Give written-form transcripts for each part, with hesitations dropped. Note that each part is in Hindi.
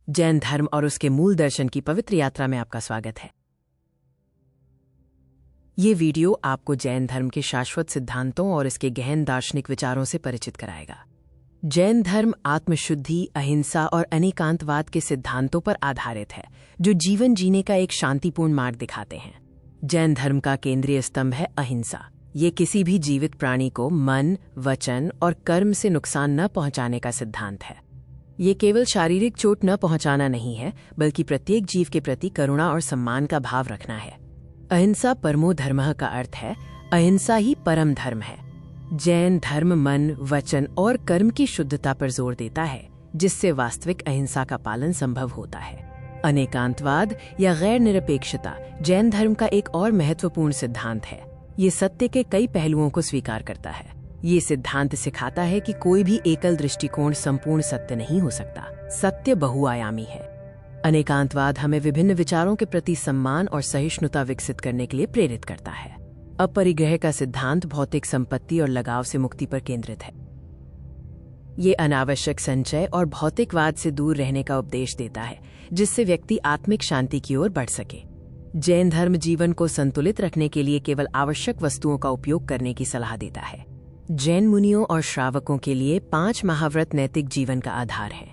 जैन धर्म और उसके मूल दर्शन की पवित्र यात्रा में आपका स्वागत है। ये वीडियो आपको जैन धर्म के शाश्वत सिद्धांतों और इसके गहन दार्शनिक विचारों से परिचित कराएगा। जैन धर्म आत्मशुद्धि, अहिंसा और अनेकांतवाद के सिद्धांतों पर आधारित है, जो जीवन जीने का एक शांतिपूर्ण मार्ग दिखाते हैं। जैन धर्म का केंद्रीय स्तंभ है अहिंसा। ये किसी भी जीवित प्राणी को मन, वचन और कर्म से नुकसान न पहुंचाने का सिद्धांत है। ये केवल शारीरिक चोट न पहुंचाना नहीं है, बल्कि प्रत्येक जीव के प्रति करुणा और सम्मान का भाव रखना है। अहिंसा परमो धर्मः का अर्थ है अहिंसा ही परम धर्म है। जैन धर्म मन, वचन और कर्म की शुद्धता पर जोर देता है, जिससे वास्तविक अहिंसा का पालन संभव होता है। अनेकांतवाद या गैर निरपेक्षता जैन धर्म का एक और महत्वपूर्ण सिद्धांत है। ये सत्य के कई पहलुओं को स्वीकार करता है। ये सिद्धांत सिखाता है कि कोई भी एकल दृष्टिकोण संपूर्ण सत्य नहीं हो सकता। सत्य बहुआयामी है। अनेकांतवाद हमें विभिन्न विचारों के प्रति सम्मान और सहिष्णुता विकसित करने के लिए प्रेरित करता है। अपरिग्रह का सिद्धांत भौतिक संपत्ति और लगाव से मुक्ति पर केंद्रित है। ये अनावश्यक संचय और भौतिकवाद से दूर रहने का उपदेश देता है, जिससे व्यक्ति आत्मिक शांति की ओर बढ़ सके। जैन धर्म जीवन को संतुलित रखने के लिए केवल आवश्यक वस्तुओं का उपयोग करने की सलाह देता है। जैन मुनियों और श्रावकों के लिए 5 महाव्रत नैतिक जीवन का आधार है।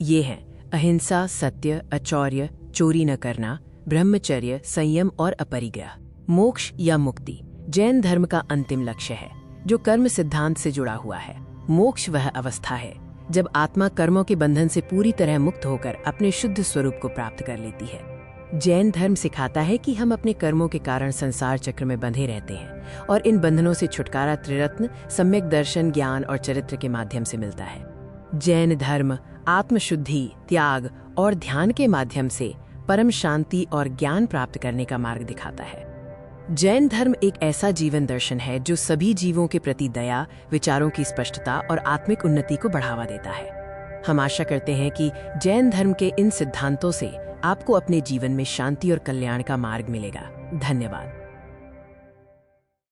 ये हैं अहिंसा, सत्य, अचौर्य, चोरी न करना, ब्रह्मचर्य, संयम और अपरिग्रह। मोक्ष या मुक्ति जैन धर्म का अंतिम लक्ष्य है, जो कर्म सिद्धांत से जुड़ा हुआ है। मोक्ष वह अवस्था है जब आत्मा कर्मों के बंधन से पूरी तरह मुक्त होकर अपने शुद्ध स्वरूप को प्राप्त कर लेती है। जैन धर्म सिखाता है कि हम अपने कर्मों के कारण संसार चक्र में बंधे रहते हैं और इन बंधनों से छुटकारा त्रिरत्न, सम्यक दर्शन, ज्ञान और चरित्र के माध्यम से मिलता है। जैन धर्म आत्मशुद्धि, त्याग और ध्यान के माध्यम से परम शांति और ज्ञान प्राप्त करने का मार्ग दिखाता है। जैन धर्म एक ऐसा जीवन दर्शन है जो सभी जीवों के प्रति दया, विचारों की स्पष्टता और आत्मिक उन्नति को बढ़ावा देता है। हम आशा करते हैं कि जैन धर्म के इन सिद्धांतों से आपको अपने जीवन में शांति और कल्याण का मार्ग मिलेगा। धन्यवाद।